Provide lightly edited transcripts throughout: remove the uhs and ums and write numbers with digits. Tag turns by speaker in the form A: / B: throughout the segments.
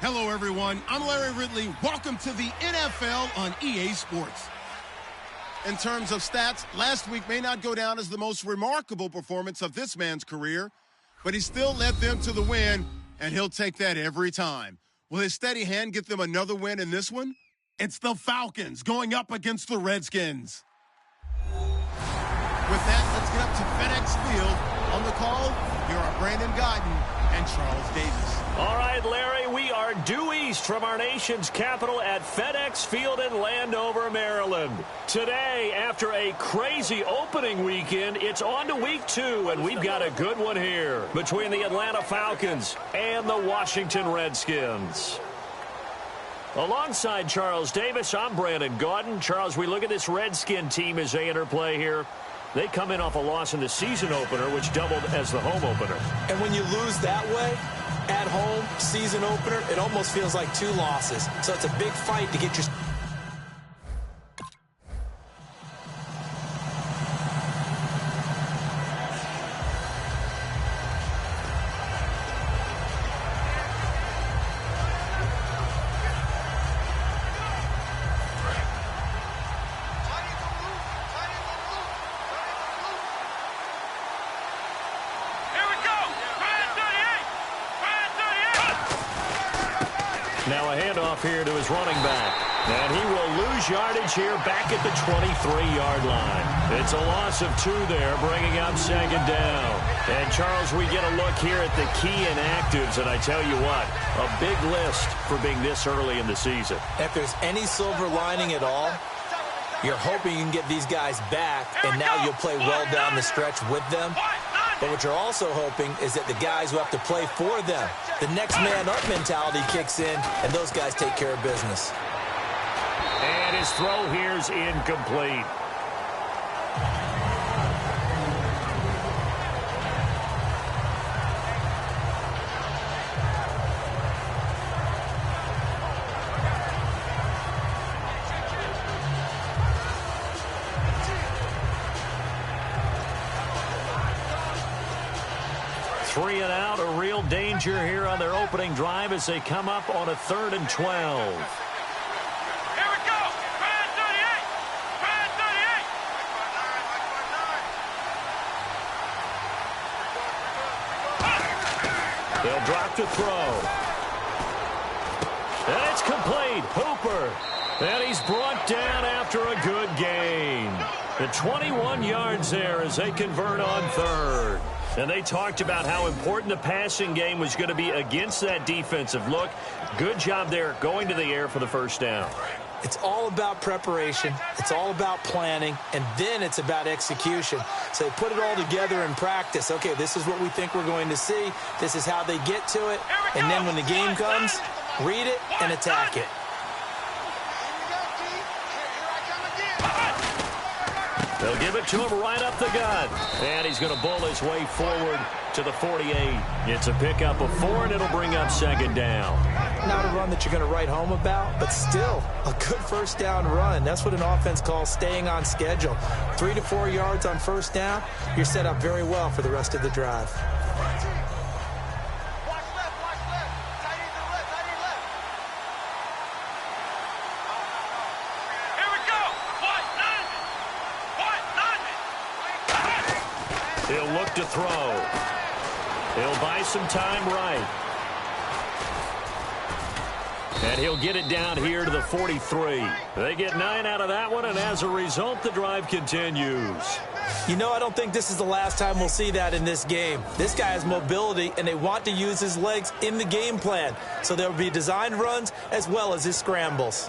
A: Hello, everyone. I'm Larry Ridley. Welcome to the NFL on EA Sports. In terms of stats, last week may not go down as the most remarkable performance of this man's career, but he still led them to the win, and he'll take that every time. Will his steady hand get them another win in this one? It's the Falcons going up against the Redskins. With that, let's get up to FedEx Field. On the call, here are Brandon Gaudin and Charles Davis.
B: All right, Larry, we are due east from our nation's capital at FedEx Field in Landover, Maryland. Today, after a crazy opening weekend, it's on to week 2, and we've got a good one here between the Atlanta Falcons and the Washington Redskins. Alongside Charles Davis, I'm Brandon Gaudin. Charles, we look at this Redskin team as they interplay here. They come in off a loss in the season opener, which doubled as the home opener.
C: And when you lose that way, at home, season opener, it almost feels like 2 losses. So it's a big fight to get your...
B: Now a handoff here to his running back. And he will lose yardage here back at the 23-yard line. It's a loss of 2 there, bringing up second down. And, Charles, we get a look here at the key inactives, and I tell you what, a big list for being this early in the season.
C: If there's any silver lining at all, you're hoping you can get these guys back, and now you'll play well down the stretch with them. But what you're also hoping is that the guys who have to play for them, the next man up mentality kicks in, and those guys take care of business.
B: And his throw here's incomplete. Three and out, a real danger here on their opening drive as they come up on a 3rd and 12.
D: Here we go! Brand 38! Brand 38!
B: They'll drop to throw. And it's complete. Hooper. And he's brought down after a good gain. The 21 yards there as they convert on 3rd. And they talked about how important the passing game was going to be against that defensive look. Good job there going to the air for the first down.
C: It's all about preparation. It's all about planning. And then it's about execution. So they put it all together in practice. Okay, this is what we think we're going to see. This is how they get to it. And then when the game comes, read it and attack it.
B: They'll give it to him right up the gut. And he's going to bull his way forward to the 48. It's a pickup of 4, and it'll bring up second down.
C: Not a run that you're going to write home about, but still a good first down run. That's what an offense calls staying on schedule. 3 to 4 yards on first down, you're set up very well for the rest of the drive.
B: He'll look to throw. He'll buy some time right. And he'll get it down here to the 43. They get 9 out of that one, and as a result, the drive continues.
C: You know, I don't think this is the last time we'll see that in this game. This guy has mobility, and they want to use his legs in the game plan. So there will be designed runs as well as his scrambles.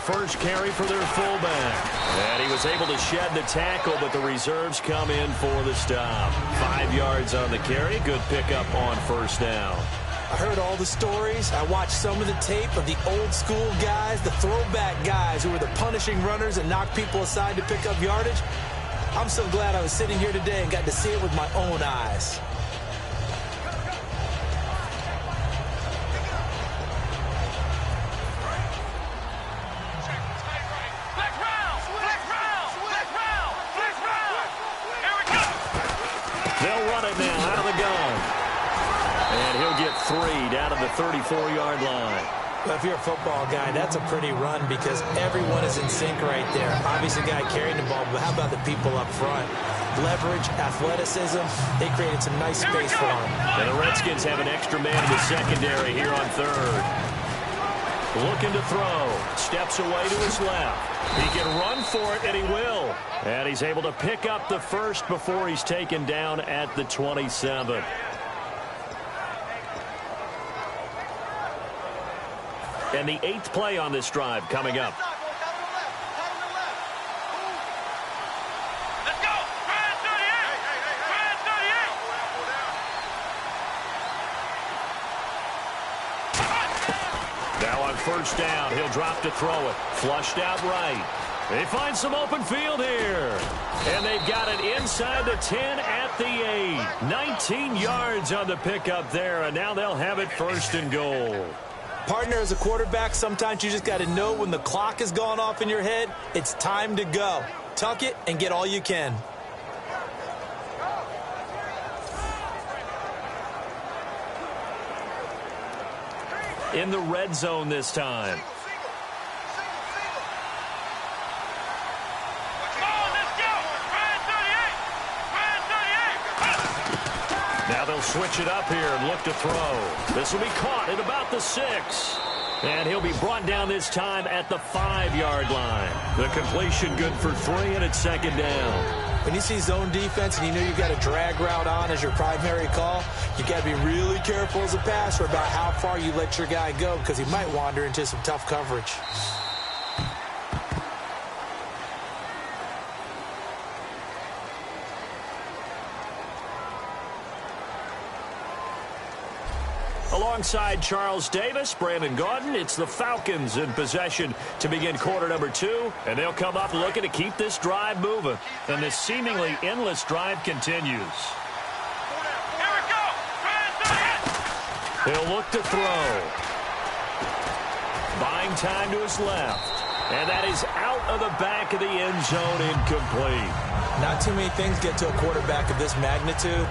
B: First carry for their fullback. And he was able to shed the tackle, but the reserves come in for the stop. 5 yards on the carry. Good pickup on first down.
C: I heard all the stories. I watched some of the tape of the old school guys, the throwback guys who were the punishing runners and knocked people aside to pick up yardage. I'm so glad I was sitting here today and got to see it with my own eyes.
B: 3 down to the 34-yard line.
C: Well, if you're a football guy, that's a pretty run because everyone is in sync right there. Obviously, the guy carrying the ball, but how about the people up front? Leverage, athleticism, they created some nice space for him.
B: And the Redskins have an extra man in the secondary here on third. Looking to throw. Steps away to his left. He can run for it, and he will. And he's able to pick up the first before he's taken down at the 27. And the 8th play on this drive coming up.
D: Let's go. Try 38. Try 38.
B: Now on first down, he'll drop to throw it. Flushed out right. They find some open field here. And they've got it inside the 10 at the 8. 19 yards on the pickup there, and now they'll have it first and goal.
C: Partner, as a quarterback, sometimes you just got to know when the clock has gone off in your head, it's time to go. Tuck it and get all you can.
B: In the red zone this time. Now they'll switch it up here and look to throw. This will be caught at about the 6. And he'll be brought down this time at the 5-yard line. The completion good for 3, and it's second down.
C: When you see zone defense and you know you've got a drag route on as your primary call, you got to be really careful as a passer about how far you let your guy go because he might wander into some tough coverage.
B: Alongside Charles Davis, Brandon Gaudin, it's the Falcons in possession to begin quarter number 2, and they'll come up looking to keep this drive moving. And this seemingly endless drive continues.
D: Here we go.
B: He'll look to throw. Buying time to his left. And that is out of the back of the end zone, incomplete.
C: Not too many things get to a quarterback of this magnitude,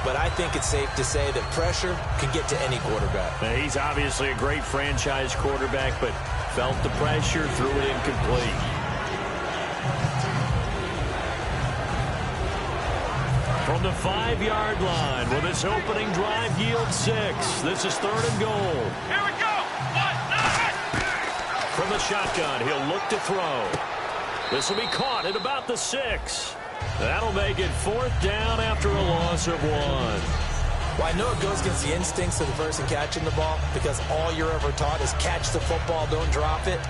C: but I think it's safe to say that pressure can get to any quarterback.
B: Now, he's obviously a great franchise quarterback, but felt the pressure, threw it incomplete. From the 5-yard line, will this opening drive yield 6? This is third and goal.
D: Here we go.
B: From the shotgun, he'll look to throw. This will be caught at about the 6. That'll make it 4th down after a loss of 1.
C: Well, I know it goes against the instincts of the person catching the ball because all you're ever taught is catch the football, don't drop it.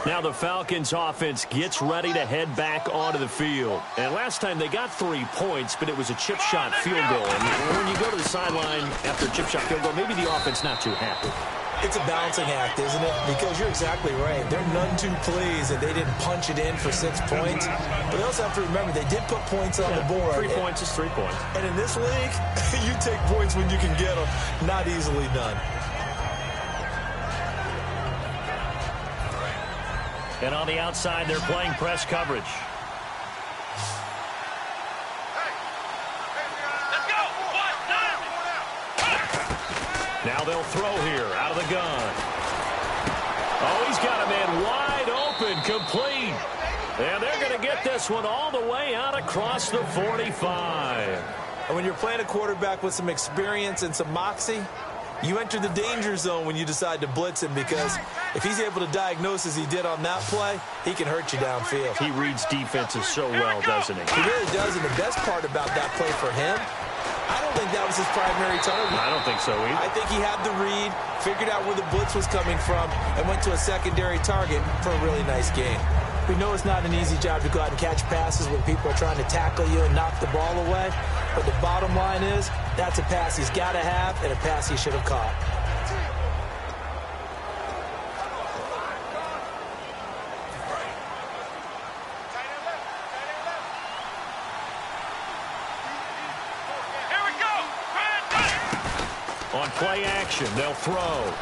B: Now the Falcons offense gets ready to head back onto the field. And last time they got 3 points, but it was a chip shot field goal. And when you go to the sideline after a chip shot field goal, maybe the offense not too happy.
C: It's a balancing act, isn't it? Because you're exactly right. They're none too pleased that they didn't punch it in for 6 points. But they also have to remember they did put points on the board.
B: 3 points is 3 points.
C: And in this league, you take points when you can get them. Not easily done.
B: And on the outside, they're playing press coverage. Now they'll throw here out of the gun. Oh, he's got a man wide open, complete. And they're going to get this one all the way out across the 45.
C: And when you're playing a quarterback with some experience and some moxie, you enter the danger zone when you decide to blitz him, because if he's able to diagnose as he did on that play, he can hurt you downfield.
B: He reads defenses so well, doesn't he?
C: He really does, and the best part about that play for him, I don't think that was his primary target.
B: I don't think so either.
C: I think he had the read, figured out where the blitz was coming from, and went to a secondary target for a really nice gain. We know it's not an easy job to go out and catch passes when people are trying to tackle you and knock the ball away. But the bottom line is, that's a pass he's got to have and a pass he should have caught.
D: Here we go.
B: On play action, they'll throw.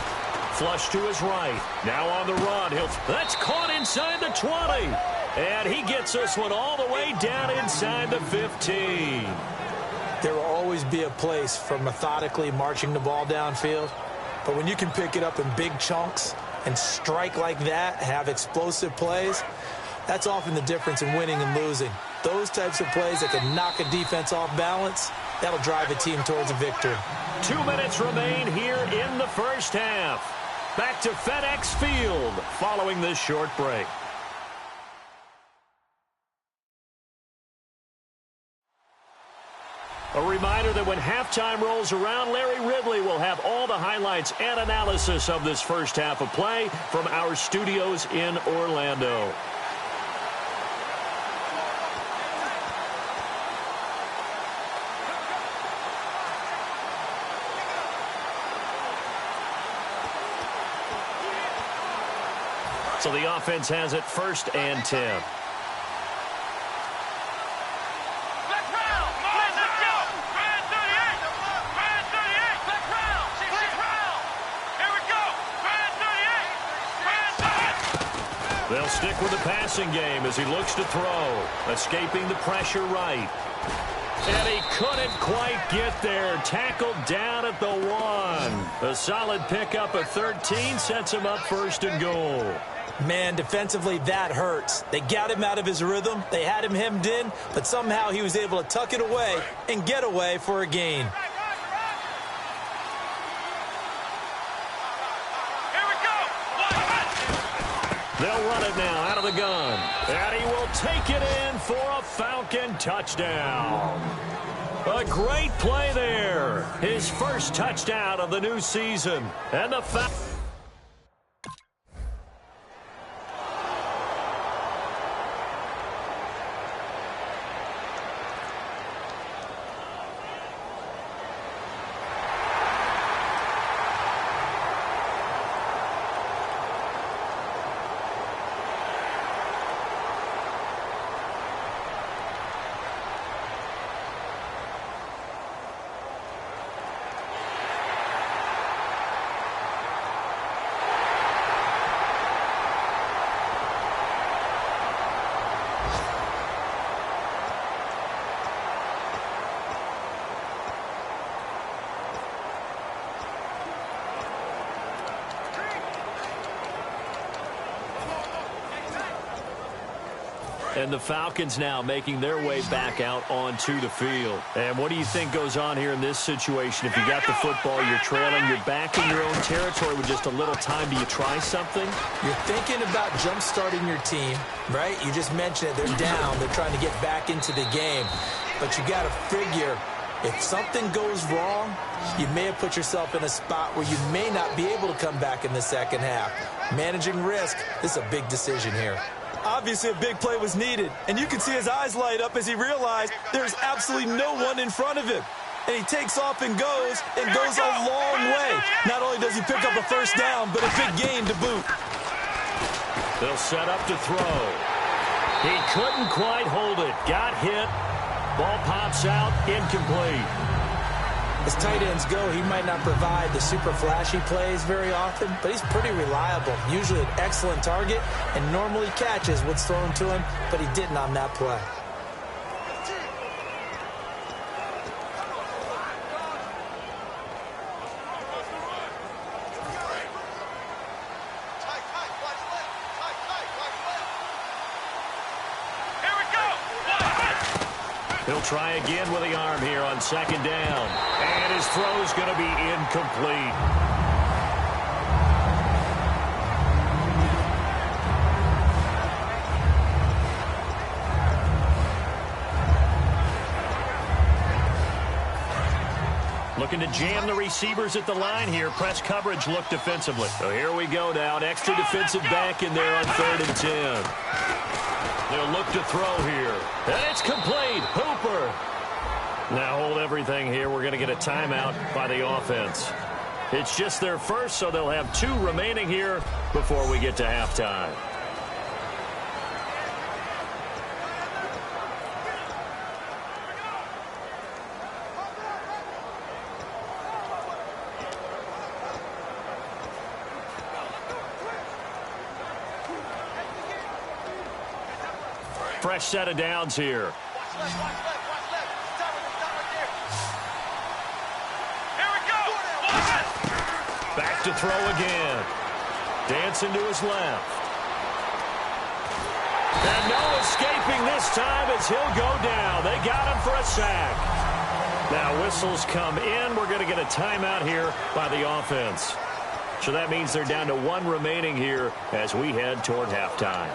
B: Flush to his right. Now on the run. That's caught inside the 20. And he gets this one all the way down inside the 15.
C: There will always be a place for methodically marching the ball downfield. But when you can pick it up in big chunks and strike like that, have explosive plays, that's often the difference in winning and losing. Those types of plays that can knock a defense off balance, that'll drive a team towards a victory.
B: 2 minutes remain here in the first half. Back to FedEx Field following this short break. A reminder that when halftime rolls around, Larry Ridley will have all the highlights and analysis of this first half of play from our studios in Orlando. So the offense has it 1st and 10.
D: Let's round. Let's go. Red 38. Red 38. Let's round. Let's round. Here we go. Red 38. Red 38.
B: They'll stick with the passing game as he looks to throw. Escaping the pressure right. And he couldn't quite get there. Tackled down at the 1. A solid pickup of 13 sets him up 1st and goal.
C: Man, defensively, that hurts. They got him out of his rhythm. They had him hemmed in, but somehow he was able to tuck it away and get away for a gain.
D: Here we go.
B: They'll run it now out of the gun. And he will take it in for a Falcon touchdown. A great play there. His first touchdown of the new season. And the Falcons. And the Falcons now making their way back out onto the field. And what do you think goes on here in this situation? If you got the football, you're trailing, you're back in your own territory with just a little time. Do you try something?
C: You're thinking about jump-starting your team, right? You just mentioned it. They're down. They're trying to get back into the game. But you got to figure, if something goes wrong, you may have put yourself in a spot where you may not be able to come back in the second half. Managing risk, this is a big decision here. Obviously, a big play was needed, and you can see his eyes light up as he realized there's absolutely no one in front of him. And he takes off and goes a long way. Not only does he pick up a first down, but a big gain to boot.
B: They'll set up to throw. He couldn't quite hold it. Got hit. Ball pops out, incomplete.
C: As tight ends go, he might not provide the super flashy plays very often, but he's pretty reliable. Usually an excellent target and normally catches what's thrown to him, but he didn't on that play.
B: He'll try again with the arm here on second down. And his throw's going to be incomplete. Looking to jam the receivers at the line here. Press coverage look defensively. So here we go now. An extra defensive back in there on 3rd and 10. They'll look to throw here. And it's complete. Hooper. Now hold everything here. We're going to get a timeout by the offense. It's just their first, so they'll have 2 remaining here before we get to halftime. Fresh set of downs here.
D: Watch left, watch left, watch left. Stop right there. Here we go.
B: Back to throw again. Dancing to his left. And no escaping this time as he'll go down. They got him for a sack. Now whistles come in. We're going to get a timeout here by the offense. So that means they're down to 1 remaining here as we head toward halftime.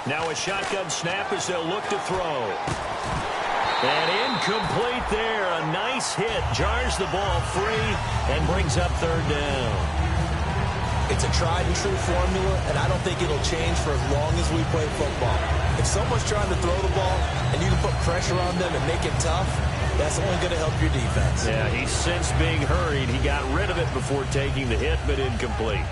B: Now a shotgun snap as they'll look to throw. And incomplete there. A nice hit. Jars the ball free and brings up 3rd down.
C: It's a tried-and-true formula, and I don't think it'll change for as long as we play football. If someone's trying to throw the ball and you can put pressure on them and make it tough, that's only going to help your defense.
B: Yeah, he's since being hurried. He got rid of it before taking the hit, but incomplete.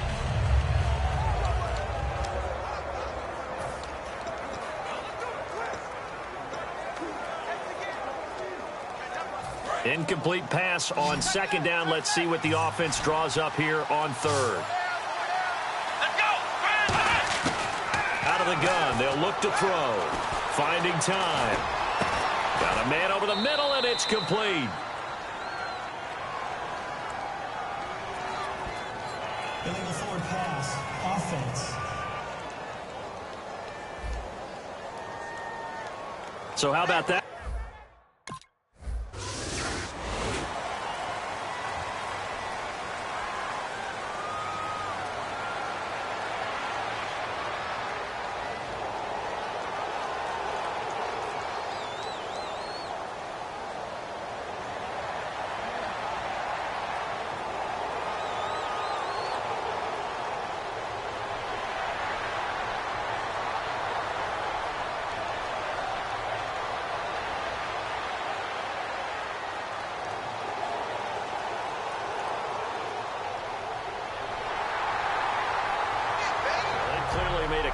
B: Incomplete pass on 2nd down. Let's see what the offense draws up here on 3rd.
D: Let's go.
B: Out of the gun. They'll look to throw. Finding time. Got a man over the middle, and it's complete.
E: Illegal forward pass. Offense.
B: So how about that?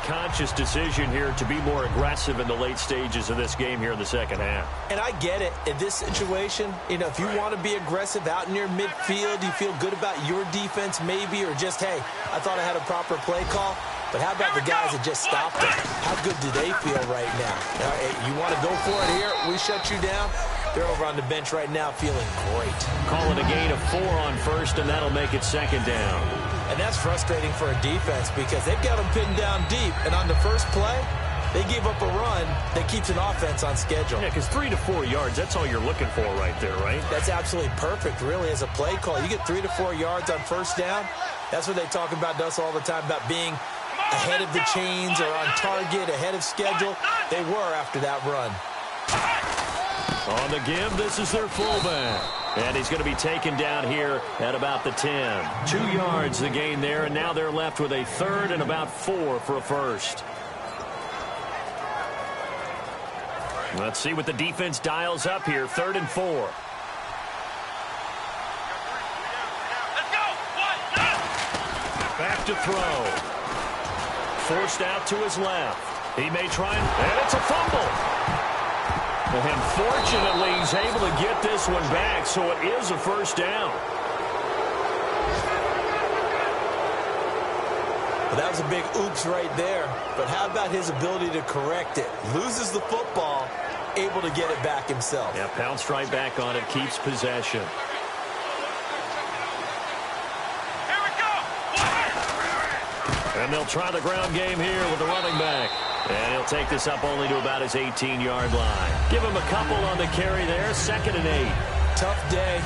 B: Conscious decision here to be more aggressive in the late stages of this game here in the 2nd half.
C: And I get it. In this situation, you know, if you want to be aggressive out near midfield, you feel good about your defense maybe, or just, hey, I thought I had a proper play call. But how about the guys that just stopped it? How good do they feel right now? You want to go for it here? We shut you down. They're over on the bench right now feeling great.
B: Calling a gain of 4 on 1st, and that'll make it 2nd down.
C: And that's frustrating for a defense because they've got them pinned down deep. And on the first play, they gave up a run that keeps an offense on schedule.
B: Yeah, because 3 to 4 yards, that's all you're looking for right there, right?
C: That's absolutely perfect, really, as a play call. You get 3 to 4 yards on 1st down. That's what they talk about to us all the time, about being ahead of the chains or on target, ahead of schedule. They were after that run.
B: On the give, this is their fullback. And he's going to be taken down here at about the 10. 2 yards the gain there, and now they're left with a 3rd and about 4 for a 1st. Let's see what the defense dials up here. 3rd and 4.
D: Let's go.
B: Back to throw. Forced out to his left. He may try and it's a fumble. And fortunately, he's able to get this one back, so it is a 1st down.
C: Well, that was a big oops right there. But how about his ability to correct it? Loses the football, able to get it back himself.
B: Yeah, pounced right back on it, keeps possession.
D: Here we go.
B: And they'll try the ground game here with the running back. And he'll take this up only to about his 18-yard line. Give him a couple on the carry there, 2nd and 8.
C: Tough day,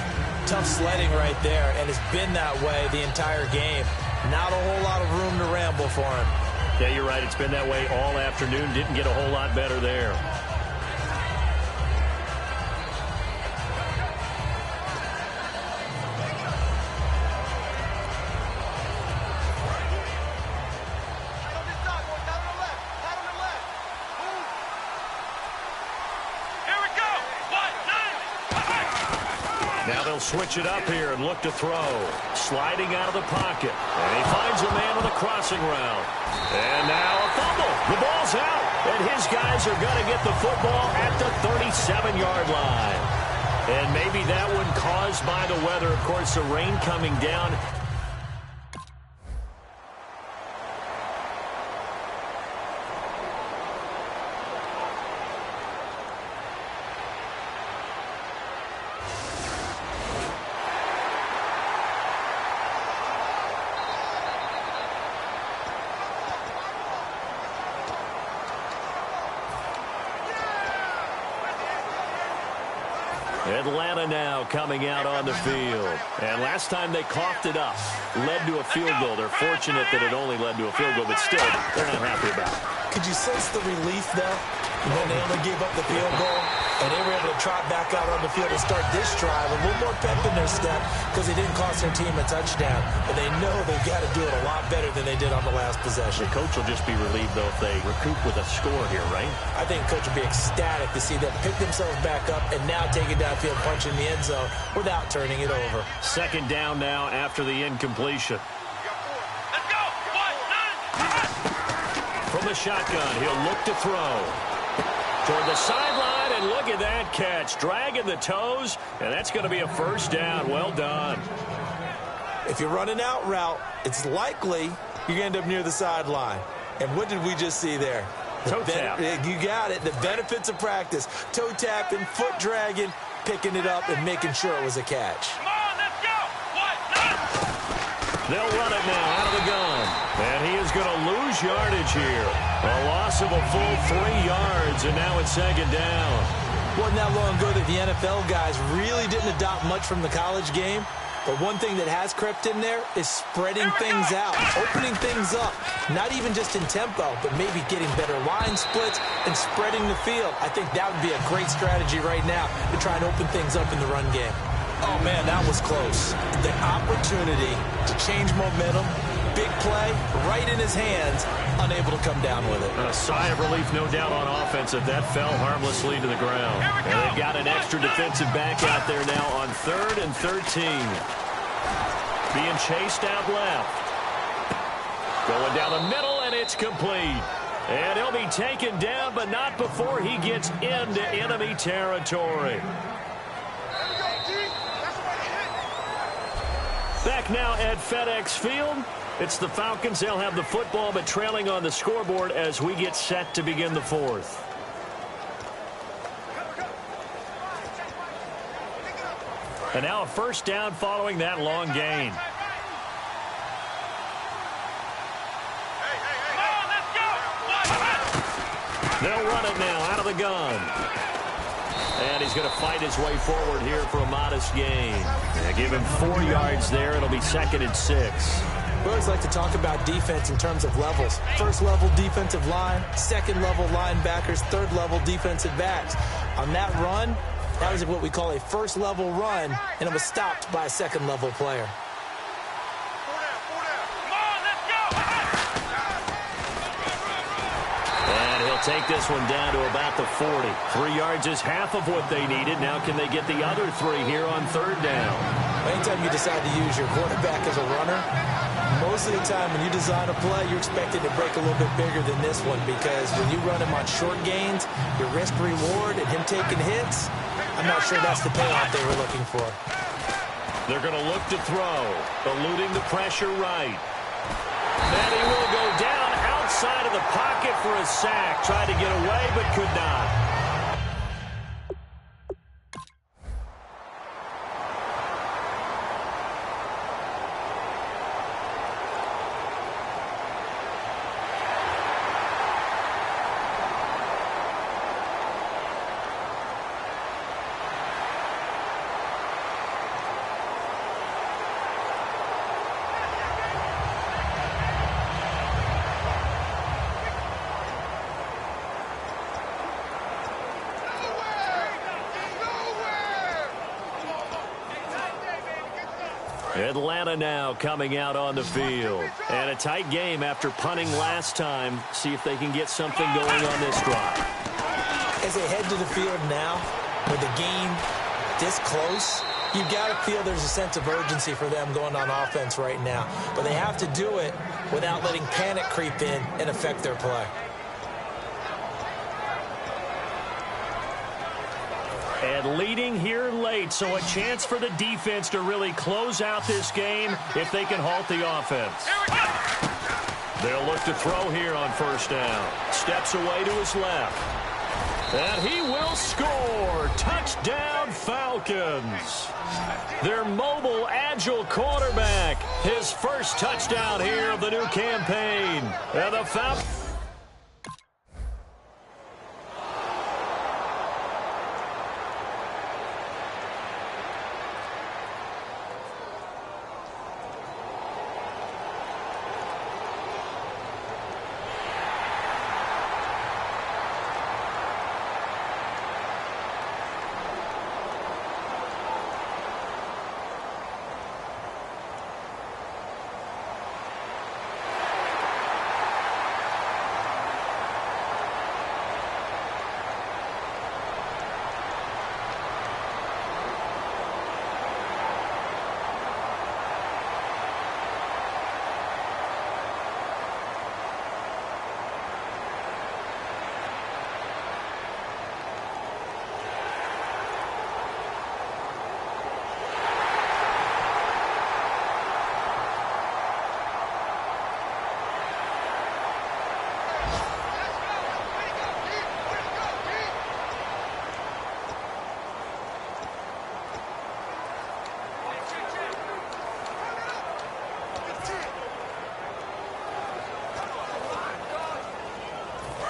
C: tough sledding right there, and it's been that way the entire game. Not a whole lot of room to ramble for him.
B: Yeah, you're right. It's been that way all afternoon. Didn't get a whole lot better there. Now they'll switch it up here and look to throw. Sliding out of the pocket. And he finds a man on the crossing route. And now a fumble. The ball's out. And his guys are going to get the football at the 37-yard line. And maybe that one caused by the weather. Of course, the rain coming down. Atlanta now coming out on the field. And last time they coughed it up, led to a field goal. They're fortunate that it only led to a field goal, but still, they're not happy about it.
C: Could you sense the relief, though, when they only gave up the field goal? And they were able to trot back out on the field and start this drive. A little more pep in their step because they didn't cost their team a touchdown. But they know they've got to do it a lot better than they did on the last possession.
B: The coach will just be relieved, though, if they recoup with a score here, right?
C: I think coach will be ecstatic to see them pick themselves back up and now take it downfield, punch in the end zone without turning it over.
B: 2nd down now after the incompletion.
D: Let's go. 1, 9,
B: From the shotgun, he'll look to throw. Toward the sideline, and look at that catch. Dragging the toes, and that's going to be a 1st down. Well done.
C: If you're running out route, it's likely you're going to end up near the sideline. And what did we just see there?
B: Toe tap.
C: You got it. The benefits of practice. Toe tapping, foot dragging, picking it up, and making sure it was a catch.
D: come on, let's go. 1, 9.
B: They'll run it now out of the gun. And he is going to lose yardage here. A loss of a full 3 yards, and now it's 2nd down.
C: Wasn't that long ago that the NFL guys really didn't adopt much from the college game. But one thing that has crept in there is spreading things out, opening things up, not even just in tempo, but maybe getting better line splits and spreading the field. I think that would be a great strategy right now to try and open things up in the run game. Oh, man, that was close. The opportunity to change momentum, big play, right in his hands, unable to come down with it.
B: A sigh of relief, no doubt, on offense if that fell harmlessly to the ground. And they've got an extra defensive back out there now on 3rd and 13. Being chased out left. Going down the middle, and it's complete. And he'll be taken down, but not before he gets into enemy territory. Back now at FedEx Field. It's the Falcons. They'll have the football, but trailing on the scoreboard as we get set to begin the 4th. And now a 1st down following that long gain. They'll run it now out of the gun. And he's going to fight his way forward here for a modest gain. Yeah, give him 4 yards there. It'll be 2nd and 6.
C: We always like to talk about defense in terms of levels. 1st level defensive line, 2nd level linebackers, 3rd level defensive backs. On that run, that was what we call a 1st level run, and it was stopped by a 2nd level player.
B: And he'll take this one down to about the 40. 3 yards is half of what they needed. Now can they get the other 3 here on 3rd down?
C: Anytime you decide to use your quarterback as a runner, most of the time when you design a play, you're expected to break a little bit bigger than this one because when you run him on short gains, your risk reward and him taking hits, I'm not sure that's the payoff they were looking for.
B: They're going to look to throw, eluding the pressure right. And he will go down outside of the pocket for a sack. Tried to get away, but could not. Atlanta now coming out on the field. And a tight game after punting last time. See if they can get something going on this drive.
C: As they head to the field now, with the game this close, you've got to feel there's a sense of urgency for them going on offense right now. But they have to do it without letting panic creep in and affect their play.
B: And leading here late, so a chance for the defense to really close out this game if they can halt the offense. They'll look to throw here on first down. Steps away to his left. And he will score. Touchdown, Falcons. Their mobile, agile quarterback. His first touchdown here of the new campaign. And the Falcons.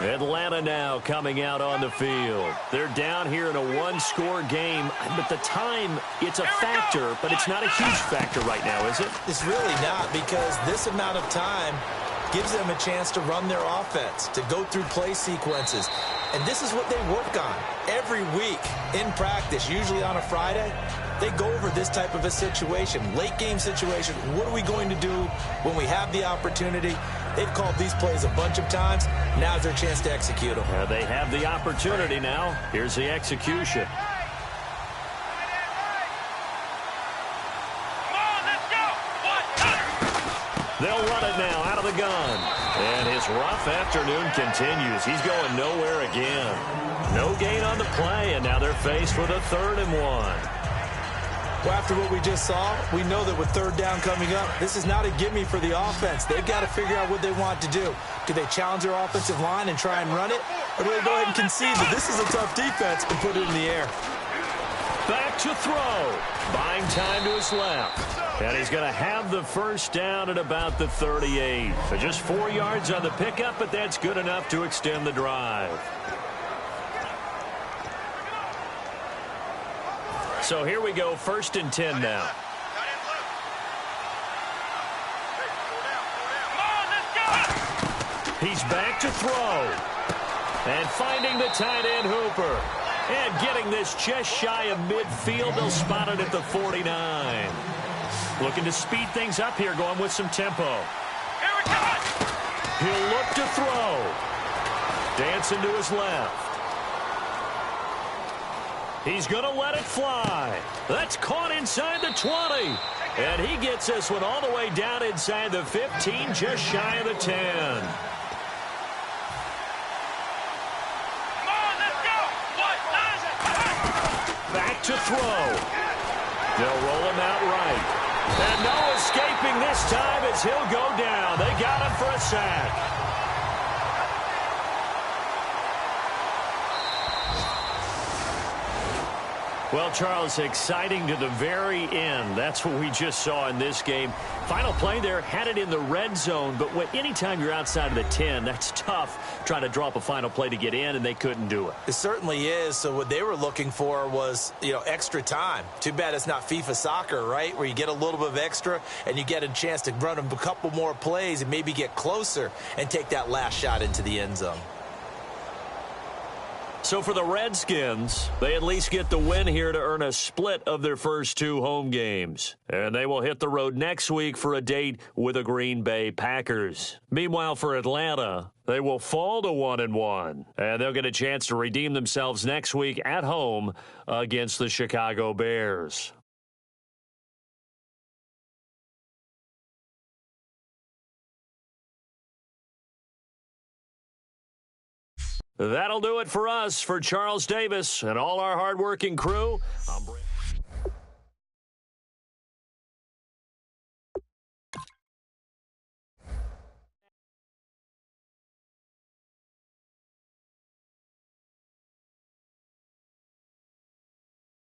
B: Atlanta now coming out on the field. They're down here in a one-score game, but the time, it's a factor, but it's not a huge factor right now, is it?
C: It's really not, because this amount of time gives them a chance to run their offense, to go through play sequences. And this is what they work on every week in practice, usually on a Friday. They go over this type of a situation, late game situation. What are we going to do when we have the opportunity? They've called these plays a bunch of times. Now's their chance to execute them.
B: They have the opportunity now. Here's the execution. They'll run it now out of the gun. And his rough afternoon continues. He's going nowhere again. No gain on the play, and now they're faced with a 3rd and 1.
C: Well, after what we just saw, we know that with 3rd down coming up, this is not a gimme for the offense. They've got to figure out what they want to do. Do they challenge their offensive line and try and run it? Or do they go ahead and concede that this is a tough defense and put it in the air?
B: Back to throw. Buying time to his left. And he's going to have the first down at about the 38. So just 4 yards on the pickup, but that's good enough to extend the drive. So here we go, 1st and 10 now. He's back to throw. And finding the tight end Hooper. And getting this just shy of midfield. They'll spot it at the 49. Looking to speed things up here, going with some tempo. He'll look to throw. Dancing to his left. He's going to let it fly. That's caught inside the 20. And he gets this one all the way down inside the 15, just shy of the 10. Back to throw. They'll roll him out right. And no escaping this time as he'll go down. They got him for a sack. Well, Charles, exciting to the very end. That's what we just saw in this game. Final play there, had it in the red zone, but anytime you're outside of the 10, that's tough trying to draw up a final play to get in, and they couldn't do it.
C: It certainly is. So what they were looking for was, extra time. Too bad it's not FIFA soccer, right, where you get a little bit of extra and you get a chance to run a couple more plays and maybe get closer and take that last shot into the end zone.
B: So for the Redskins, they at least get the win here to earn a split of their first 2 home games. And they will hit the road next week for a date with the Green Bay Packers. Meanwhile, for Atlanta, they will fall to 1-1. And they'll get a chance to redeem themselves next week at home against the Chicago Bears. That'll do it for us. For Charles Davis and all our hardworking crew, I'm Brandon.